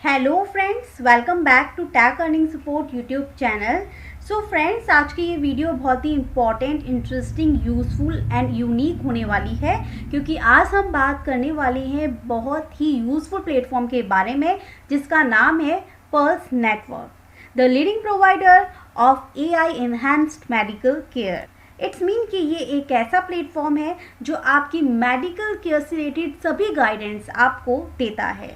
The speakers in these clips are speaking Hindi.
Hello friends, welcome back to tech earning support YouTube channel. So friends, आज की ये वीडियो बहुत ही important, interesting, useful and unique होने वाली है क्योंकि आज हम बात करने वाले हैं बहुत ही यूज़फुल प्लेटफॉर्म के बारे में जिसका नाम है pulse network, the leading provider of AI enhanced medical care. It's mean कि ये एक ऐसा प्लेटफॉर्म है जो आपकी मेडिकल केयर से रिलेटेड सभी गाइडेंस आपको देता है।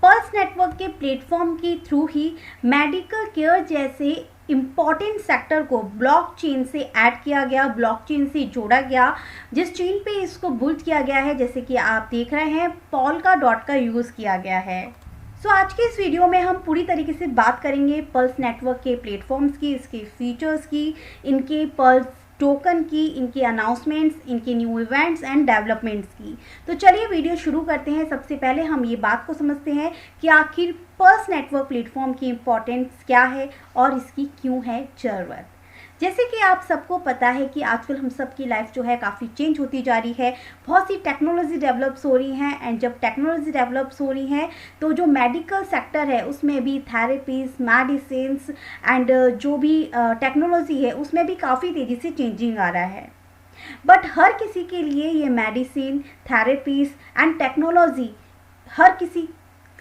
पल्स नेटवर्क के प्लेटफॉर्म के थ्रू ही मेडिकल केयर जैसे इम्पॉर्टेंट सेक्टर को ब्लॉकचेन से ऐड किया गया, ब्लॉकचेन से जोड़ा गया, जिस चेन पे इसको बिल्ड किया गया है, जैसे कि आप देख रहे हैं पोल्का डॉट का यूज़ किया गया है। सो आज के इस वीडियो में हम पूरी तरीके से बात करेंगे पल्स नेटवर्क के प्लेटफॉर्म्स की, इसके फीचर्स की, इनके पल्स टोकन की, इनके अनाउंसमेंट्स, इनके न्यू इवेंट्स एंड डेवलपमेंट्स की। तो चलिए वीडियो शुरू करते हैं। सबसे पहले हम ये बात को समझते हैं कि आखिर पल्स नेटवर्क प्लेटफॉर्म की इम्पोर्टेंस क्या है और इसकी क्यों है ज़रूरत। जैसे कि आप सबको पता है कि आजकल हम सब की लाइफ जो है काफ़ी चेंज होती जा रही है, बहुत सी टेक्नोलॉजी डेवलप्स हो रही हैं एंड जब टेक्नोलॉजी डेवलप्स हो रही हैं तो जो मेडिकल सेक्टर है उसमें भी थेरेपीज, मेडिसिन्स एंड जो भी टेक्नोलॉजी है उसमें भी काफ़ी तेज़ी से चेंजिंग आ रहा है। बट हर किसी के लिए ये मेडिसिन, थेरेपीज एंड टेक्नोलॉजी, हर किसी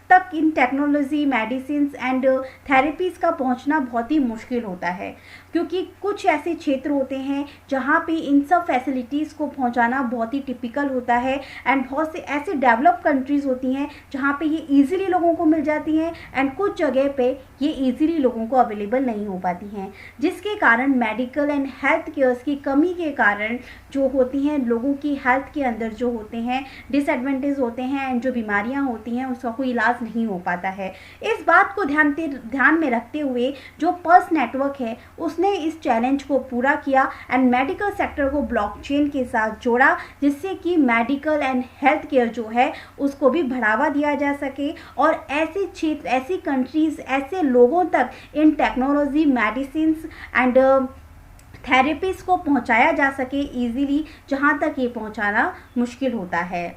तक इन टेक्नोलॉजी, मेडिसिन्स एंड थेरेपीज़ का पहुंचना बहुत ही मुश्किल होता है क्योंकि कुछ ऐसे क्षेत्र होते हैं जहां पे इन सब फैसिलिटीज़ को पहुंचाना बहुत ही टिपिकल होता है एंड बहुत से ऐसे डेवलप कंट्रीज़ होती हैं जहां पे ये इजीली लोगों को मिल जाती हैं एंड कुछ जगह पे ये इजीली लोगों को अवेलेबल नहीं हो पाती हैं, जिसके कारण मेडिकल एंड हेल्थ केयर्स की कमी के कारण जो होती हैं लोगों की हेल्थ के अंदर जो होते हैं डिसएडवांटेज होते हैं एंड जो बीमारियाँ होती हैं उसका कोई इलाज नहीं हो पाता है। इस बात को ध्यान में रखते हुए जो पल्स नेटवर्क है उसने इस चैलेंज को पूरा किया एंड मेडिकल सेक्टर को ब्लॉकचेन के साथ जोड़ा, जिससे कि मेडिकल एंड हेल्थ केयर जो है उसको भी बढ़ावा दिया जा सके और ऐसे क्षेत्र, ऐसी कंट्रीज, ऐसे लोगों तक इन टेक्नोलॉजी, मेडिसिन्स एंड थेरेपीज को पहुंचाया जा सके इजीली, जहां तक ये पहुंचाना मुश्किल होता है।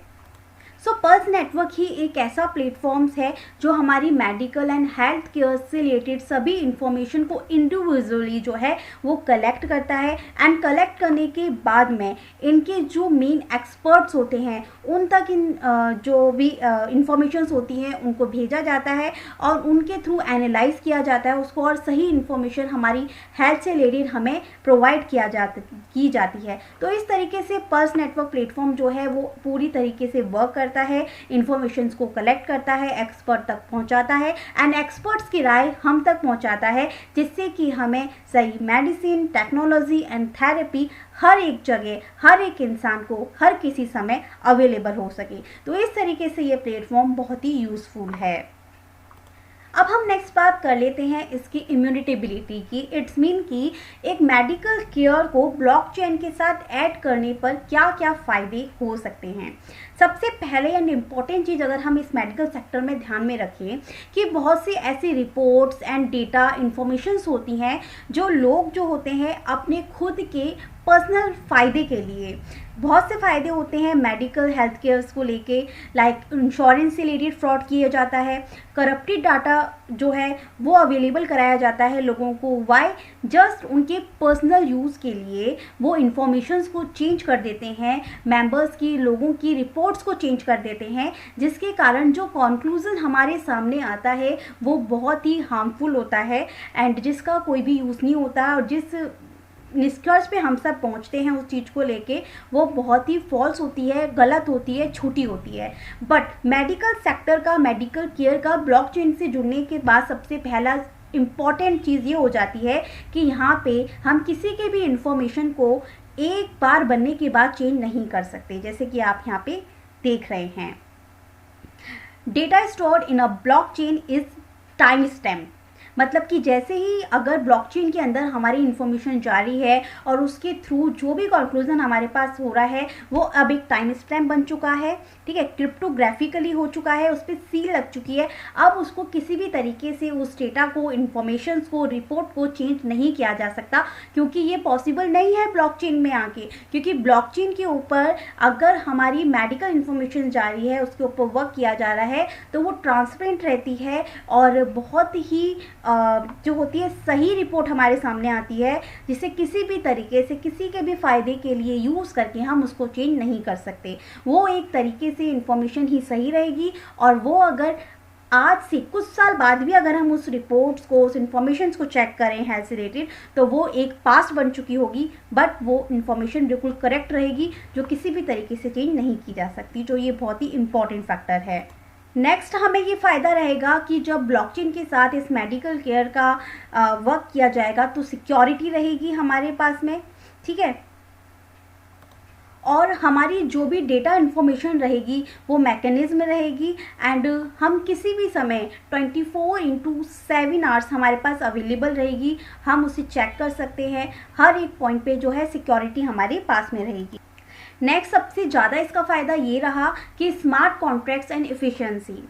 सो पल्स नेटवर्क ही एक ऐसा प्लेटफॉर्म्स है जो हमारी मेडिकल एंड हेल्थ केयर से रिलेटेड सभी इंफॉर्मेशन को इंडिविजुअली जो है वो कलेक्ट करता है एंड कलेक्ट करने के बाद में इनके जो मेन एक्सपर्ट्स होते हैं उन तक जो भी इंफॉर्मेशंस होती हैं उनको भेजा जाता है और उनके थ्रू एनालाइज किया जाता है उसको और सही इंफॉर्मेशन हमारी हेल्थ से रिलेटेड हमें प्रोवाइड की जाती है। तो इस तरीके से पल्स नेटवर्क प्लेटफॉर्म जो है वो पूरी तरीके से वर्क करता है, इंफॉर्मेशंस को कलेक्ट करता है, एक्सपर्ट तक पहुंचाता है एंड एक्सपर्ट्स की राय हम तक पहुंचाता है, जिससे कि हमें सही मेडिसिन, टेक्नोलॉजी एंड थेरेपी हर एक जगह, हर एक इंसान को हर किसी समय अवेलेबल हो सके। तो इस तरीके से ये प्लेटफॉर्म बहुत ही यूज़फुल है। अब हम नेक्स्ट बात कर लेते हैं इसकी इम्यूनिटेबिलिटी की। इट्स मीन कि एक मेडिकल केयर को ब्लॉकचेन के साथ ऐड करने पर क्या क्या फ़ायदे हो सकते हैं। सबसे पहले एंड इम्पॉर्टेंट चीज़ अगर हम इस मेडिकल सेक्टर में ध्यान में रखें कि बहुत सी ऐसी रिपोर्ट्स एंड डेटा इंफॉर्मेशंस होती हैं जो लोग जो होते हैं अपने खुद के पर्सनल फ़ायदे के लिए, बहुत से फ़ायदे होते हैं मेडिकल हेल्थ केयर्स को लेके, लाइक इंश्योरेंस से रिलेटेड फ्रॉड किया जाता है, करप्टेड डाटा जो है वो अवेलेबल कराया जाता है लोगों को। वाई? जस्ट उनके पर्सनल यूज़ के लिए वो इंफॉर्मेशंस को चेंज कर देते हैं, मेंबर्स की, लोगों की रिपोर्ट्स को चेंज कर देते हैं, जिसके कारण जो कंक्लूजन हमारे सामने आता है वो बहुत ही हार्मफुल होता है एंड जिसका कोई भी यूज़ नहीं होता और जिस निष्कर्ष पे हम सब पहुंचते हैं उस चीज़ को लेके वो बहुत ही फॉल्स होती है, गलत होती है, झूठी होती है। बट मेडिकल सेक्टर का, मेडिकल केयर का ब्लॉकचेन से जुड़ने के बाद सबसे पहला इम्पॉर्टेंट चीज़ ये हो जाती है कि यहाँ पे हम किसी के भी इंफॉर्मेशन को एक बार बनने के बाद चेंज नहीं कर सकते, जैसे कि आप यहाँ पे देख रहे हैं। Data stored in a blockchain is time stamp, मतलब कि जैसे ही अगर ब्लॉकचेन के अंदर हमारी इन्फॉर्मेशन जारी है और उसके थ्रू जो भी कंक्लूजन हमारे पास हो रहा है वो अब एक टाइम स्टैम्प बन चुका है, ठीक है, क्रिप्टोग्राफिकली हो चुका है, उस पर सील लग चुकी है। अब उसको किसी भी तरीके से उस डेटा को, इन्फॉर्मेशन को, रिपोर्ट को चेंज नहीं किया जा सकता, क्योंकि ये पॉसिबल नहीं है ब्लॉकचेन में आके। क्योंकि ब्लॉकचेन के ऊपर अगर हमारी मेडिकल इन्फॉर्मेशन जारी है, उसके ऊपर वर्क किया जा रहा है, तो वो ट्रांसपेरेंट रहती है और बहुत ही जो होती है सही रिपोर्ट हमारे सामने आती है, जिसे किसी भी तरीके से किसी के भी फ़ायदे के लिए यूज़ करके हम उसको चेंज नहीं कर सकते। वो एक तरीके से इन्फॉर्मेशन ही सही रहेगी, और वो अगर आज से कुछ साल बाद भी अगर हम उस रिपोर्ट्स को, उस इन्फॉर्मेशन को चेक करें हेल्थ से रिलेटेड, तो वो एक पास्ट बन चुकी होगी, बट वो इन्फॉर्मेशन बिल्कुल करेक्ट रहेगी, जो किसी भी तरीके से चेंज नहीं की जा सकती, जो ये बहुत ही इंपॉर्टेंट फैक्टर है। नेक्स्ट हमें ये फ़ायदा रहेगा कि जब ब्लॉकचेन के साथ इस मेडिकल केयर का वर्क किया जाएगा तो सिक्योरिटी रहेगी हमारे पास में, ठीक है, और हमारी जो भी डेटा इन्फॉर्मेशन रहेगी वो मैकेनिज्म रहेगी, एंड हम किसी भी समय 24/7 आवर्स हमारे पास अवेलेबल रहेगी, हम उसे चेक कर सकते हैं, हर एक पॉइंट पे जो है सिक्योरिटी हमारे पास में रहेगी। नेक्स्ट सबसे ज़्यादा इसका फ़ायदा ये रहा कि स्मार्ट कॉन्ट्रैक्ट्स एंड एफिशिएंसी,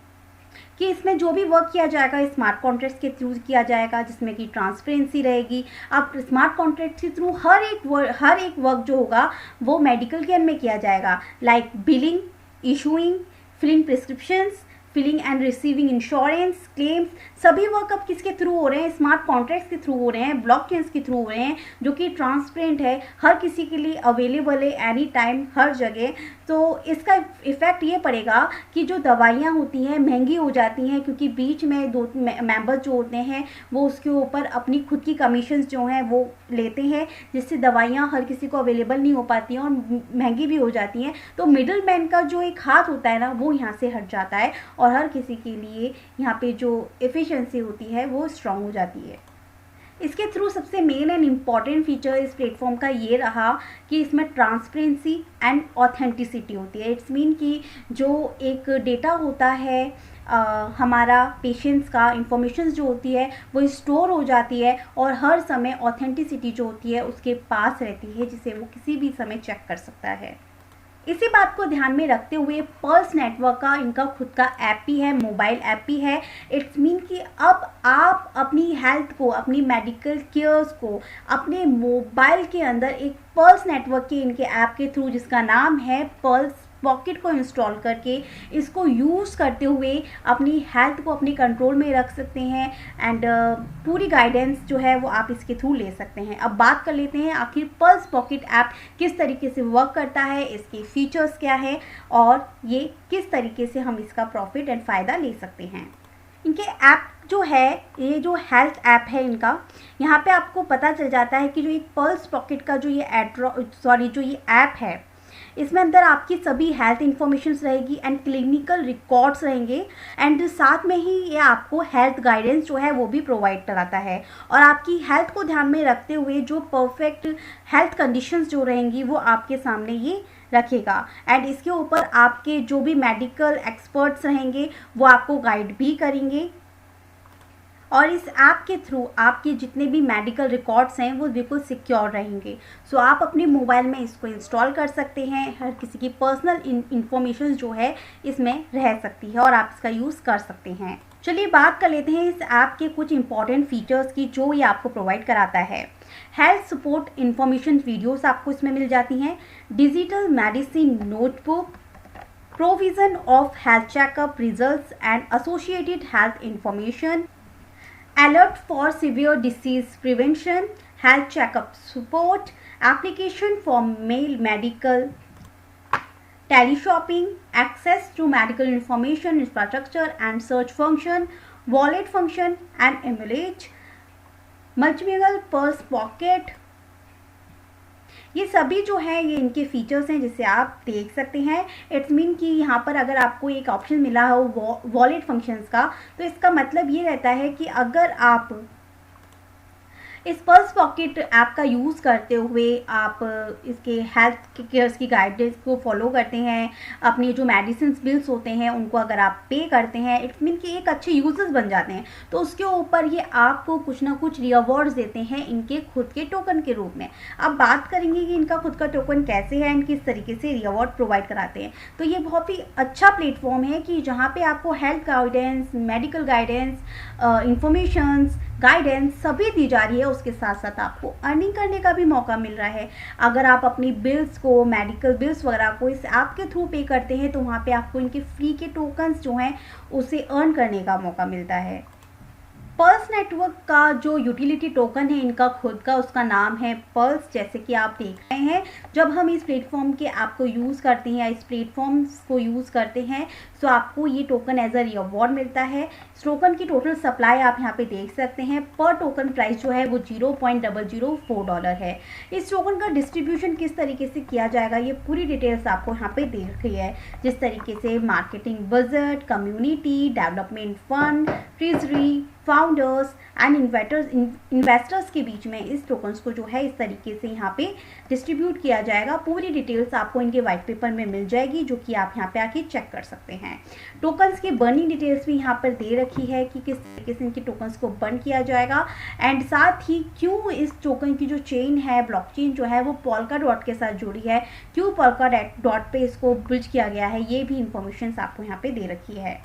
कि इसमें जो भी वर्क किया जाएगा स्मार्ट कॉन्ट्रैक्ट्स के थ्रू किया जाएगा, जिसमें कि ट्रांसपेरेंसी रहेगी। अब स्मार्ट कॉन्ट्रैक्ट के थ्रू हर एक वर्क जो होगा वो मेडिकल केयर में किया जाएगा, like billing, issuing, filling prescriptions, filling and receiving insurance claims, सभी वर्क अब किसके थ्रू हो रहे हैं? स्मार्ट कॉन्ट्रैक्ट्स के थ्रू हो रहे हैं, ब्लॉकचेन्स के थ्रू हो रहे हैं, जो कि ट्रांसपेरेंट है, हर किसी के लिए अवेलेबल है, एनी टाइम, हर जगह। तो इसका इफ़ेक्ट ये पड़ेगा कि जो दवाइयाँ होती हैं महंगी हो जाती हैं, क्योंकि बीच में दो मेंबर्स जो होते हैं वो उसके ऊपर अपनी खुद की कमीशंस जो हैं वो लेते हैं, जिससे दवाइयाँ हर किसी को अवेलेबल नहीं हो पाती हैं और महंगी भी हो जाती हैं। तो मिडल मैन का जो एक हाथ होता है ना, वो यहाँ से हट जाता है और हर किसी के लिए यहाँ पे जो एफिशिएंसी होती है वो स्ट्रांग हो जाती है। इसके थ्रू सबसे मेन एंड इम्पॉर्टेंट फीचर इस प्लेटफॉर्म का ये रहा कि इसमें ट्रांसपेरेंसी एंड ऑथेंटिसिटी होती है। इट्स मीन कि जो एक डेटा होता है हमारा पेशेंट्स का, इंफॉर्मेशन जो होती है वो स्टोर हो जाती है और हर समय ऑथेंटिसिटी जो होती है उसके पास रहती है, जिसे वो किसी भी समय चेक कर सकता है। इसी बात को ध्यान में रखते हुए पल्स नेटवर्क का इनका खुद का ऐप भी है, मोबाइल ऐप भी है। इट्स मीन कि अब आप अपनी हेल्थ को, अपनी मेडिकल केयर्स को अपने मोबाइल के अंदर एक पल्स नेटवर्क के इनके ऐप के थ्रू, जिसका नाम है पल्स पॉकेट, को इंस्टॉल करके इसको यूज़ करते हुए अपनी हेल्थ को अपने कंट्रोल में रख सकते हैं, एंड पूरी गाइडेंस जो है वो आप इसके थ्रू ले सकते हैं। अब बात कर लेते हैं आखिर पल्स पॉकेट ऐप किस तरीके से वर्क करता है, इसके फीचर्स क्या है और ये किस तरीके से हम इसका प्रॉफिट एंड फ़ायदा ले सकते हैं। इनके ऐप जो है, ये जो हेल्थ ऐप है इनका, यहाँ पे आपको पता चल जाता है कि जो एक पल्स पॉकेट का जो ये ऐप है, इसमें अंदर आपकी सभी हेल्थ इन्फॉर्मेशंस रहेगी एंड क्लिनिकल रिकॉर्ड्स रहेंगे, एंड साथ में ही ये आपको हेल्थ गाइडेंस जो है वो भी प्रोवाइड कराता है। और आपकी हेल्थ को ध्यान में रखते हुए जो परफेक्ट हेल्थ कंडीशंस जो रहेंगी वो आपके सामने ये रखेगा, एंड इसके ऊपर आपके जो भी मेडिकल एक्सपर्ट्स रहेंगे वो आपको गाइड भी करेंगे। और इस ऐप के थ्रू आपके जितने भी मेडिकल रिकॉर्ड्स हैं वो बिल्कुल सिक्योर रहेंगे। सो आप अपने मोबाइल में इसको इंस्टॉल कर सकते हैं, हर किसी की पर्सनल इंफॉर्मेशन जो है इसमें रह सकती है और आप इसका यूज़ कर सकते हैं। चलिए बात कर लेते हैं इस ऐप के कुछ इंपॉर्टेंट फीचर्स की जो ये आपको प्रोवाइड कराता है। हेल्थ सपोर्ट इन्फॉर्मेशन वीडियोस आपको इसमें मिल जाती हैं, digital medicine notebook, provision of health checkup results and associated health information, alert for severe disease prevention, health checkup support, application for mail medical, teleshopping, access to medical information infrastructure and search function, wallet function and emulate, multilingual pulse pocket। ये सभी जो है ये इनके फीचर्स हैं जिसे आप देख सकते हैं। इट्स मीन कि यहाँ पर अगर आपको एक ऑप्शन मिला हो वॉलेट फंक्शंस का, तो इसका मतलब ये रहता है कि अगर आप इस पल्स पॉकेट ऐप का यूज़ करते हुए आप इसके हेल्थ केयर्स की गाइडेंस को फॉलो करते हैं, अपनी जो मेडिसिन बिल्स होते हैं उनको अगर आप पे करते हैं, इट्स मीन कि एक अच्छे यूजर्स बन जाते हैं, तो उसके ऊपर ये आपको कुछ ना कुछ रिवॉर्ड्स देते हैं इनके खुद के टोकन के रूप में। अब बात करेंगे कि इनका खुद का टोकन कैसे है एंड किस तरीके से रिवॉर्ड प्रोवाइड कराते हैं। तो ये बहुत ही अच्छा प्लेटफॉर्म है कि जहाँ पे आपको health guidance, medical guidance, informations, guidance सभी दी जा रही है। उसके साथ साथ आपको अर्निंग करने का भी मौका मिल रहा है। अगर आप अपनी बिल्स को, मेडिकल बिल्स वगैरह को इस ऐप के थ्रू पे करते हैं तो वहाँ पे आपको इनके फ्री के टोकन्स जो हैं उसे अर्न करने का मौका मिलता है। पल्स नेटवर्क का जो यूटिलिटी टोकन है इनका खुद का, उसका नाम है पल्स। जैसे कि आप देख रहे हैं, जब हम इस प्लेटफॉर्म के ऐप को यूज़ करते हैं या इस प्लेटफॉर्म्स को यूज़ करते हैं तो आपको ये टोकन एज अ रिवॉर्ड मिलता है। इस टोकन की टोटल सप्लाई आप यहाँ पे देख सकते हैं। पर टोकन प्राइस जो है वो $0.004 है। इस टोकन का डिस्ट्रीब्यूशन किस तरीके से किया जाएगा ये पूरी डिटेल्स आपको यहाँ पे दे रखी है, जिस तरीके से marketing budget, community development fund, treasury, founders and investors के बीच में इस टोकन्स को जो है इस तरीके से यहाँ पे डिस्ट्रीब्यूट किया जाएगा। पूरी डिटेल्स आपको इनके व्हाइट पेपर में मिल जाएगी, जो कि आप यहाँ पे आके चेक कर सकते हैं। टोकन्स की बर्निंग डिटेल्स भी यहाँ पर दे रखी है कि किस तरीके से इनके टोकन्स को बर्न किया जाएगा एंड साथ ही क्यों इस टोकन की जो चेन है, ब्लॉकचेन जो है वो पोल्काडॉट के साथ जुड़ी है, क्यों पोल्काडॉट पे इसको बिल्ड किया गया है, ये भी इंफॉर्मेशन आपको यहाँ पे दे रखी है।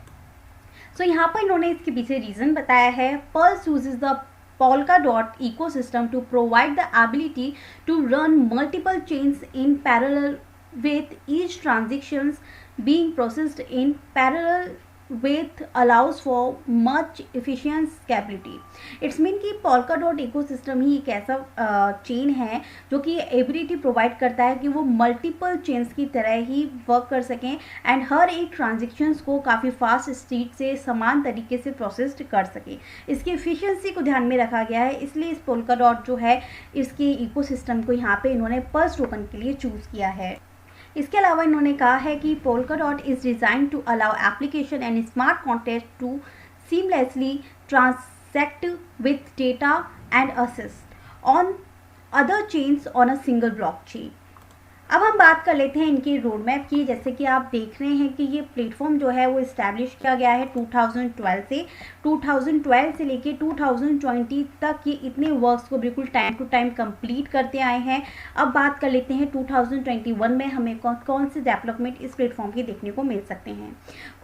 सो यहाँ पर इन्होंने इसके पीछे रीज़न बताया है। Pulse uses the Polkadot ecosystem to provide the ability to run multiple chains in parallel, with each transactions being processed in parallel with allows for much efficient scalability. It's mean कि Polkadot इकोसिस्टम ही एक ऐसा चेन है जो कि एबिलिटी प्रोवाइड करता है कि वो मल्टीपल चेन्स की तरह ही वर्क कर सकें एंड हर एक ट्रांजेक्शन्स को काफ़ी फास्ट स्पीड से समान तरीके से प्रोसेस्ड कर सके। इसकी एफिशिएंसी को ध्यान में रखा गया है, इसलिए इस Polkadot जो है इसके इकोसिस्टम को यहाँ पे इन्होंने पल्स टोकन के लिए चूज़ किया है। इसके अलावा इन्होंने कहा है कि Polkadot is design to allow application and smart contract to seamlessly transact with data and assist on other chains on a single blockchain. अब हम बात कर लेते हैं इनके रोड मैप की। जैसे कि आप देख रहे हैं कि ये प्लेटफॉर्म जो है वो इस्टेब्लिश किया गया है 2012 से लेके 2020 तक ये इतने वर्क्स को बिल्कुल टाइम टू टाइम कंप्लीट करते आए हैं। अब बात कर लेते हैं 2021 में हमें कौन से डेवलपमेंट इस प्लेटफॉर्म के देखने को मिल सकते हैं।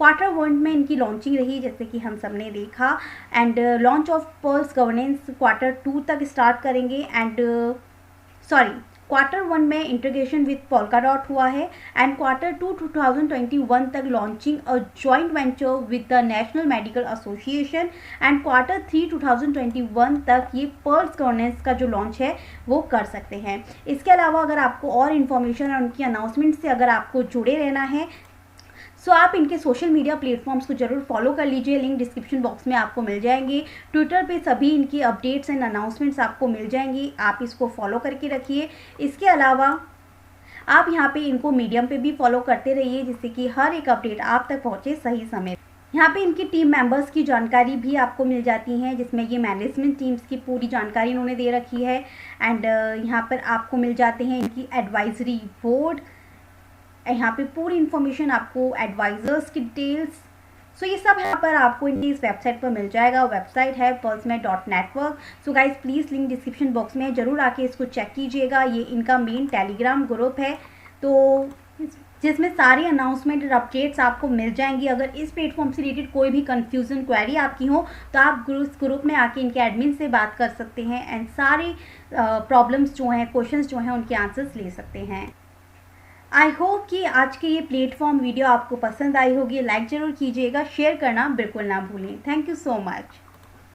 Q1 में इनकी लॉन्चिंग रही, जैसे कि हम सब ने देखा, and launch of pulse governance Q2 तक स्टार्ट करेंगे एंड Q1 में इंटीग्रेशन विद Polkadot हुआ है एंड Q2 2021 तक launching a joint venture with the national medical association and Q3 2021 तक ये पल्स गवर्नेंस का जो लॉन्च है वो कर सकते हैं। इसके अलावा अगर आपको और इन्फॉर्मेशन और उनकी अनाउंसमेंट से अगर आपको जुड़े रहना है सो आप इनके सोशल मीडिया प्लेटफॉर्म्स को जरूर फॉलो कर लीजिए, लिंक डिस्क्रिप्शन बॉक्स में आपको मिल जाएंगे। ट्विटर पे सभी इनकी अपडेट्स एंड अनाउंसमेंट्स आपको मिल जाएंगी, आप इसको फॉलो करके रखिए। इसके अलावा आप यहाँ पे इनको मीडियम पे भी फॉलो करते रहिए, जिससे कि हर एक अपडेट आप तक पहुँचे सही समय। यहाँ पे इनकी टीम मेंबर्स की जानकारी भी आपको मिल जाती है, जिसमें ये मैनेजमेंट टीम्स की पूरी जानकारी इन्होंने दे रखी है एंड यहाँ पर आपको मिल जाते हैं इनकी एडवाइजरी बोर्ड, यहाँ पे पूरी इन्फॉर्मेशन आपको एडवाइजर्स की डिटेल्स। सो ये सब यहाँ पर आपको इनकी इस वेबसाइट पर मिल जाएगा। वेबसाइट है pulsmed.network। So guys please link description box में ज़रूर आके इसको चेक कीजिएगा। ये इनका मेन टेलीग्राम ग्रुप है, तो जिसमें सारी अनाउंसमेंट और अपडेट्स आपको मिल जाएंगी। अगर इस प्लेटफॉर्म से रिलेटेड कोई भी कंफ्यूजन क्वेरी आपकी हो तो आप ग्रुप में आके इनके एडमिन से बात कर सकते हैं एंड सारी प्रॉब्लम्स जो हैं, क्वेश्चंस जो हैं, उनके आंसर्स ले सकते हैं। आई होप कि आज के ये प्लेटफॉर्म वीडियो आपको पसंद आई होगी। लाइक ज़रूर कीजिएगा, शेयर करना बिल्कुल ना भूलें। Thank you so much.